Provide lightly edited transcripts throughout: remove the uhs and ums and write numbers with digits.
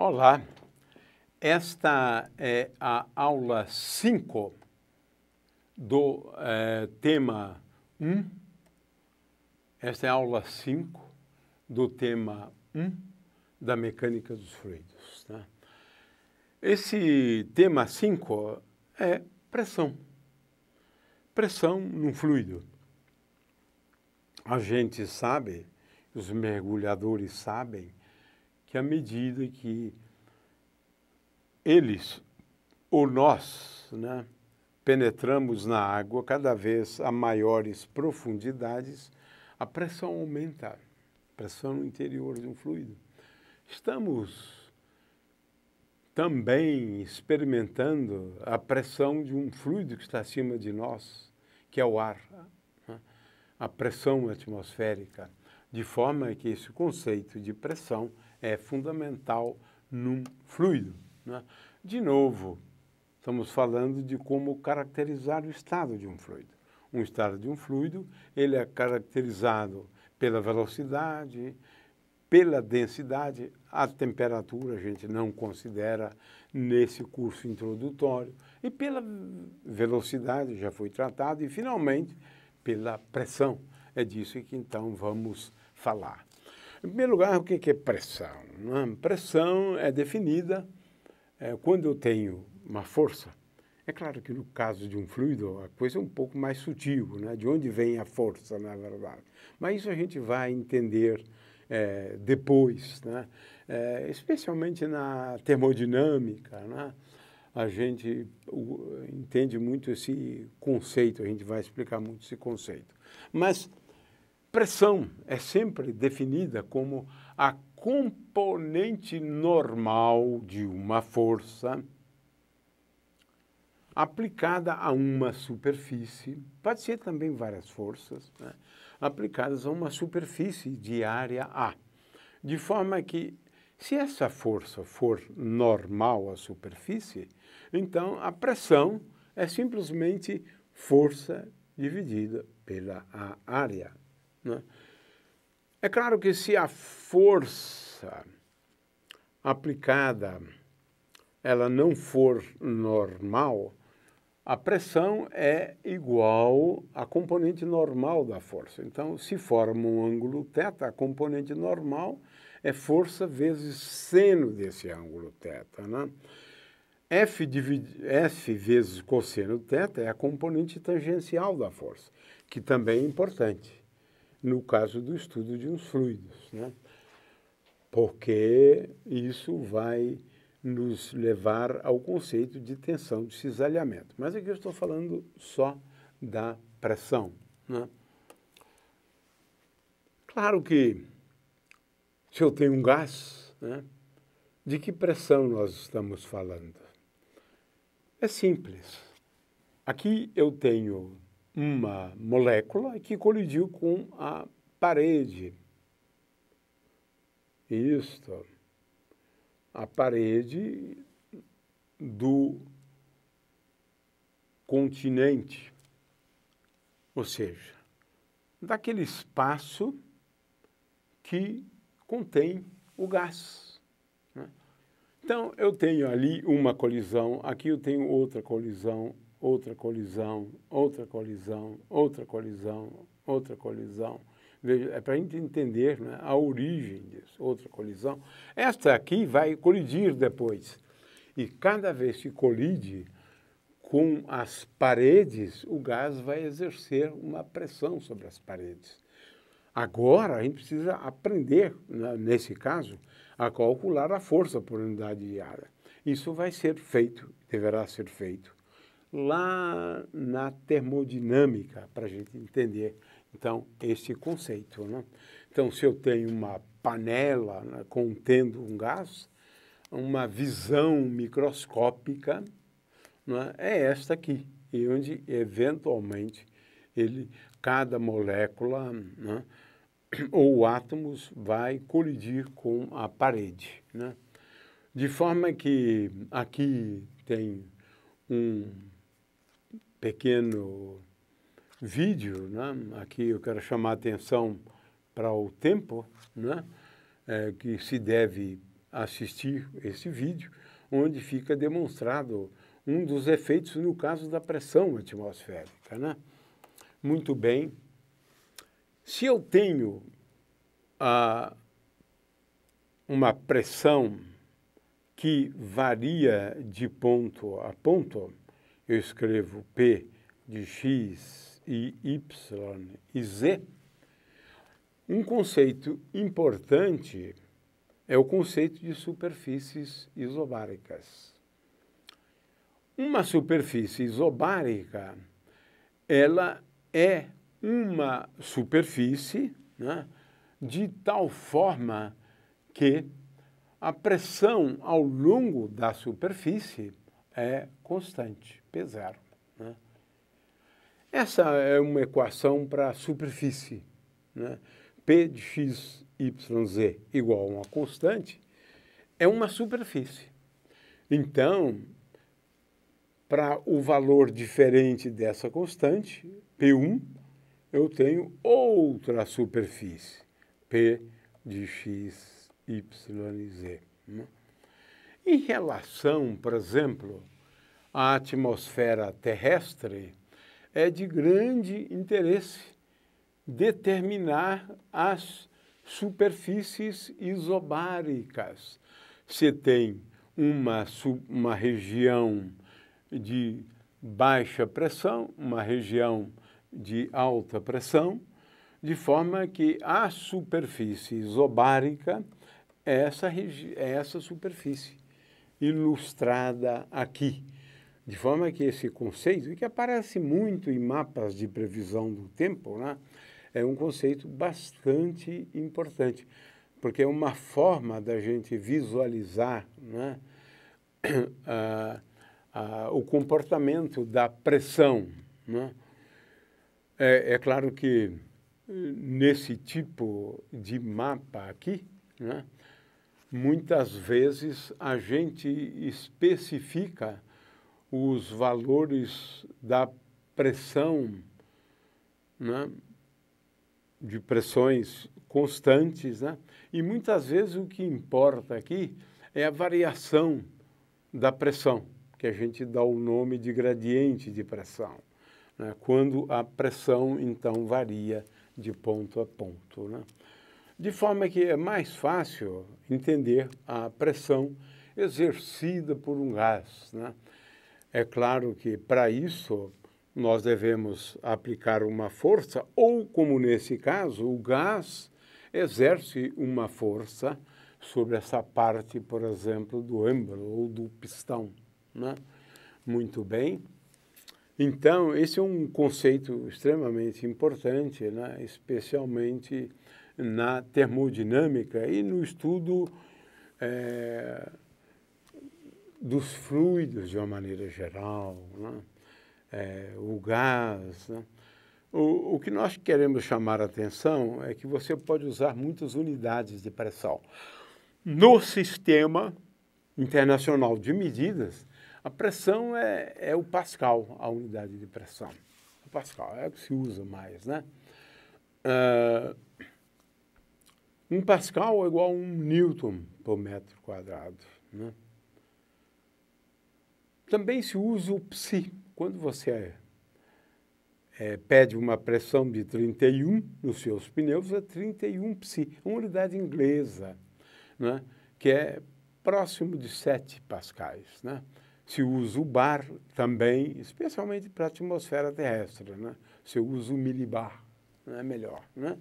Olá, esta é a aula 5 do tema 1. Esta é a aula 5 do tema 1 da mecânica dos fluidos. Tá? Esse tema 5 é pressão. Pressão num fluido. A gente sabe, os mergulhadores sabem, que à medida que eles, ou nós, penetramos na água cada vez a maiores profundidades, a pressão aumenta, a pressão no interior de um fluido. Estamos também experimentando a pressão de um fluido que está acima de nós, que é o ar, a pressão atmosférica, de forma que esse conceito de pressão é fundamental num fluido. De novo, estamos falando de como caracterizar o estado de um fluido. Um estado de um fluido, ele é caracterizado pela velocidade, pela densidade, a temperatura a gente não considera nesse curso introdutório, e pela velocidade, já foi tratado, e finalmente pela pressão. É disso que então vamos falar. Em primeiro lugar, o que é pressão? Pressão é definida quando eu tenho uma força. É claro que no caso de um fluido, a coisa é um pouco mais sutil, de onde vem a força, na verdade. Mas isso a gente vai entender depois, especialmente na termodinâmica, a gente entende muito esse conceito, a gente vai explicar muito esse conceito. Mas pressão é sempre definida como a componente normal de uma força aplicada a uma superfície, pode ser também várias forças, aplicadas a uma superfície de área A. De forma que, se essa força for normal à superfície, então a pressão é simplesmente força dividida pela área. É claro que se a força aplicada ela não for normal, a pressão é igual à componente normal da força. Então, se forma um ângulo θ, a componente normal é força vezes seno desse ângulo θ. F vezes cosseno θ é a componente tangencial da força, que também é importante no caso do estudo de uns fluidos, porque isso vai nos levar ao conceito de tensão de cisalhamento. Mas aqui eu estou falando só da pressão. Claro que, se eu tenho um gás, de que pressão nós estamos falando? É simples. Aqui eu tenho uma molécula que colidiu com a parede. Isto, a parede do continente, ou seja, daquele espaço que contém o gás. Então, eu tenho ali uma colisão, aqui eu tenho outra colisão, outra colisão, outra colisão, outra colisão, outra colisão. Veja, é para a gente entender a origem disso, outra colisão. Esta aqui vai colidir depois. E cada vez que colide com as paredes, o gás vai exercer uma pressão sobre as paredes. Agora, a gente precisa aprender, nesse caso, a calcular a força por unidade de área. Isso vai ser feito, deverá ser feito, lá na termodinâmica, para a gente entender, então, este conceito. Então, se eu tenho uma panela contendo um gás, uma visão microscópica é esta aqui, e onde, eventualmente, cada molécula ou átomos vai colidir com a parede. De forma que aqui tem um pequeno vídeo, aqui eu quero chamar a atenção para o tempo, que se deve assistir esse vídeo, onde fica demonstrado um dos efeitos no caso da pressão atmosférica, né? Muito bem. Se eu tenho uma pressão que varia de ponto a ponto, eu escrevo P de X e Y e Z, um conceito importante é o conceito de superfícies isobáricas. Uma superfície isobárica, ela é uma superfície, né, de tal forma que a pressão ao longo da superfície é constante, P0. Né? Essa é uma equação para a superfície, né? P de x, y, z igual a uma constante, é uma superfície. Então, para o valor diferente dessa constante, P1, eu tenho outra superfície, P de x, y e z. Né? Em relação, por exemplo, à atmosfera terrestre, é de grande interesse determinar as superfícies isobáricas. Você tem uma região de baixa pressão, uma região de alta pressão, de forma que a superfície isobárica é essa superfície ilustrada aqui. De forma que esse conceito, que aparece muito em mapas de previsão do tempo, né, é um conceito bastante importante, porque é uma forma da gente visualizar, né, o comportamento da pressão. Né? É claro que nesse tipo de mapa aqui, né, muitas vezes a gente especifica os valores da pressão, né, de pressões constantes, né? E muitas vezes o que importa aqui é a variação da pressão, que a gente dá o nome de gradiente de pressão, né? Quando a pressão, então, varia de ponto a ponto, né? De forma que é mais fácil entender a pressão exercida por um gás, né? É claro que, para isso, nós devemos aplicar uma força, ou, como nesse caso, o gás exerce uma força sobre essa parte, por exemplo, do êmbolo ou do pistão. Né? Muito bem. Então, esse é um conceito extremamente importante, né? Especialmente na termodinâmica e no estudo dos fluidos de uma maneira geral, né? O gás. Né? O que nós queremos chamar a atenção é que você pode usar muitas unidades de pressão. No sistema internacional de medidas, a pressão é o Pascal, a unidade de pressão. O Pascal é o que se usa mais, né? Um Pascal é igual a 1 Newton por metro quadrado, né? Também se usa o psi. Quando você pede uma pressão de 31 nos seus pneus, é 31 psi, uma unidade inglesa, né? Que é próximo de 7 pascais. Né? Se usa o bar também, especialmente para a atmosfera terrestre. Né? Se usa o milibar, né? É melhor. Né?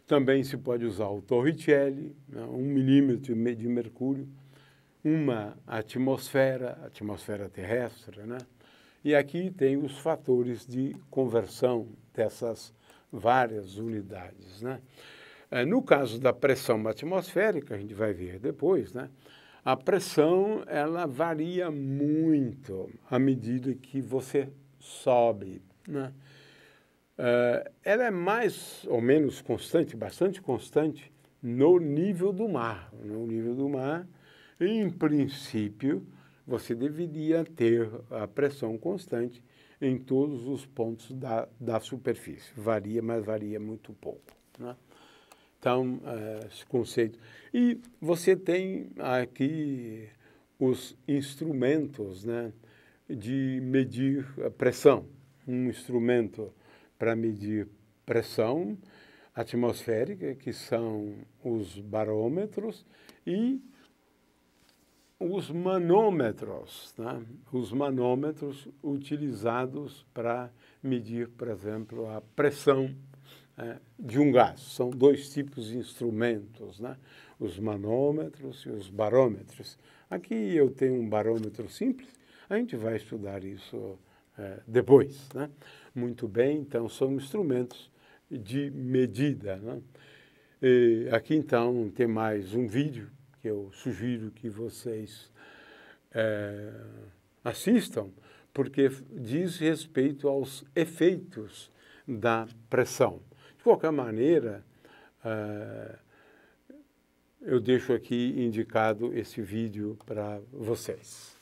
Também se pode usar o Torricelli, né? 1 milímetro de mercúrio, uma atmosfera terrestre, né? E aqui tem os fatores de conversão dessas várias unidades, né? No caso da pressão atmosférica, a gente vai ver depois, né? A pressão, ela varia muito à medida que você sobe, né? Ela é mais ou menos constante, bastante constante, no nível do mar. No nível do mar, em princípio, você deveria ter a pressão constante em todos os pontos da superfície. Varia, mas varia muito pouco. Né? Então, esse conceito. E você tem aqui os instrumentos, né, de medir a pressão. Um instrumento para medir pressão atmosférica, que são os barômetros, e os manômetros, né? Os manômetros utilizados para medir, por exemplo, a pressão de um gás. São dois tipos de instrumentos, né? Os manômetros e os barômetros. Aqui eu tenho um barômetro simples, a gente vai estudar isso depois, né? Muito bem, então são instrumentos de medida, né? E aqui então tem mais um vídeo que eu sugiro que vocês assistam, porque diz respeito aos efeitos da pressão. De qualquer maneira, eu deixo aqui indicado esse vídeo para vocês.